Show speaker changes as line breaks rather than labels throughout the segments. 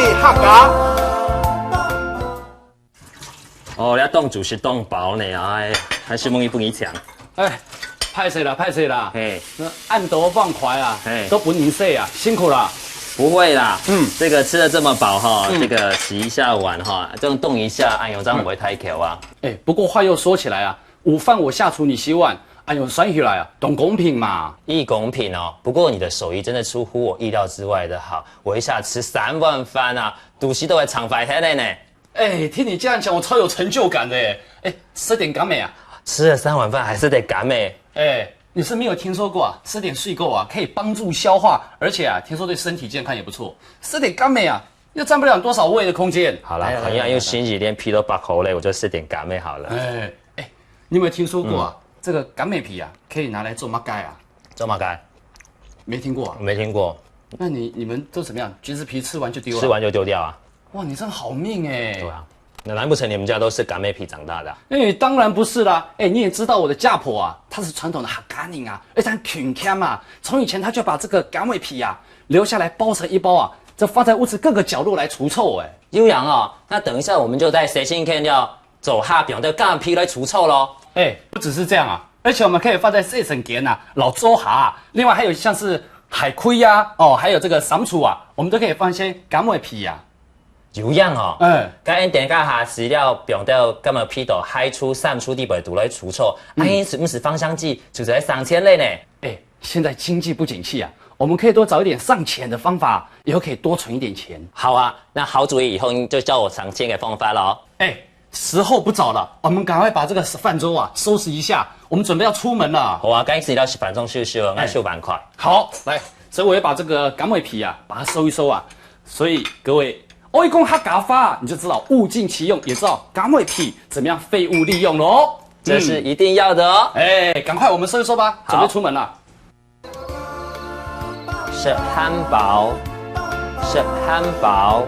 的客家。
哦，你冻煮是冻饱呢，哎，还是梦一不一强。
哎，拍谁啦，拍谁啦？
嘿，
那按多放快啊，
嘿
都不宁睡啊，辛苦了。
不会啦，这个吃的这么饱哈，这个洗一下碗哈，这样动一下，哎呦，这样不会太口啊。
哎，不过话又说起来啊，午饭我下厨你洗碗，哎呦，算起来啊，懂公平嘛？
一公平哦，不过你的手艺真的出乎我意料之外的好，我一下吃3碗饭啊，肚脐都会长白黑的呢。
哎，听你这样讲，我超有成就感的哎。哎，吃点甘美啊？
吃了3碗饭还是得赶美。
哎，你是没有听说过啊？吃点睡够啊，可以帮助消化，而且啊，听说对身体健康也不错。吃点甘美啊，又占不了多少胃的空间。
好了，好像又星期天皮都拔口嘞，我就吃点甘美好了。
哎，你有没有听说过啊？这个甘美皮啊，可以拿来做麻粿啊？
做麻粿？
没听过啊？
没听过。
那你们都怎么样？橘子皮吃完就丢了？
吃完就丢掉啊？
哇，你真好命哎！
对啊，那难不成你们家都是甘美皮长大的啊？
哎，当然不是啦！哎，你也知道我的家婆啊，她是传统的客家人啊，而且很勤俭嘛。从以前她就把这个甘味皮啊留下来包成一包啊，这放在屋子各个角落来除臭哎。
悠扬啊，那等一下我们就在随心看要走下表的甘皮来除臭咯。
哎，不只是这样啊，而且我们可以放在细笋田啊、老周蛤啊，另外还有像是海葵呀、还有这个蟾蜍啊，我们都可以放一些甘味皮呀。
有样哦，甲因点下饲料变到咁么批度海出散出地北毒来除臭，因是不是芳香剂就在3000类呢？
哎，现在经济不景气啊，我们可以多找一点上钱的方法，以后可以多存一点钱。
好啊，那好主意，以后就叫我上钱给方法咯。
哎，时候不早了，我们赶快把这个饭桌啊收拾一下，我们准备要出门了。
好啊，赶紧饲料10分钟收，按收板块。
好，来，所以我也把这个甘味皮啊，把它收一收啊。所以各位。我一讲客家话，你就知道物尽其用，也知道甘味皮怎么样废物利用喽。
这是一定要的哦。
哎，赶快我们收一收吧，准备出门了。
食汉堡，食汉堡，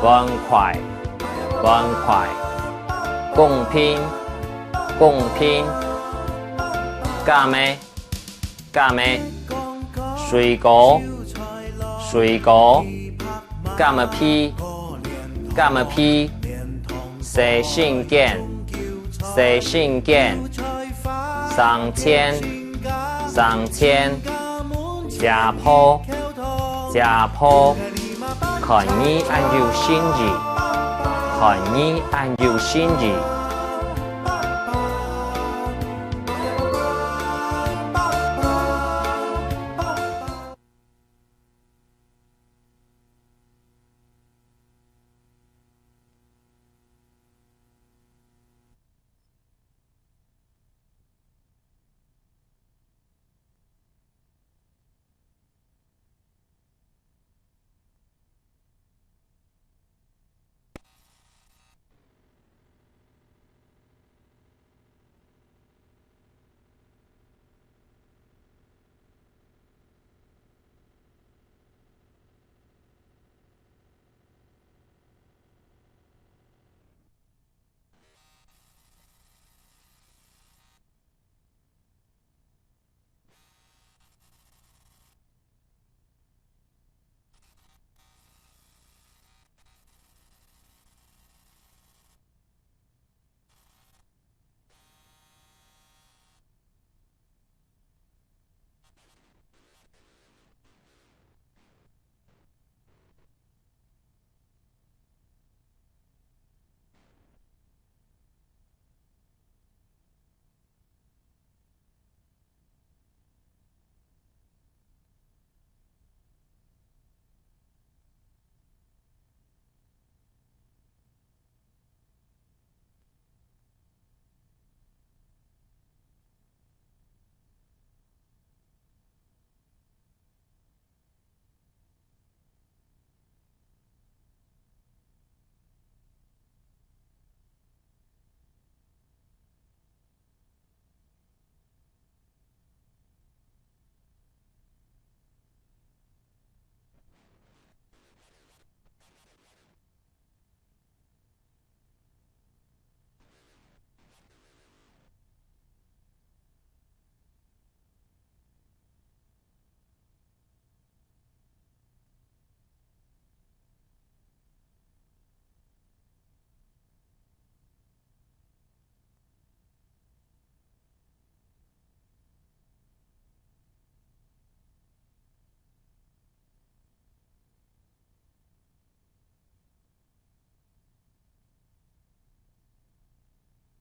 碗筷，碗筷，公平，公平，加咩，加咩，水果，水果。干么屁？干么屁？谁信件？谁信件？3000，家婆，家婆，看你按有心意，看你按有心意。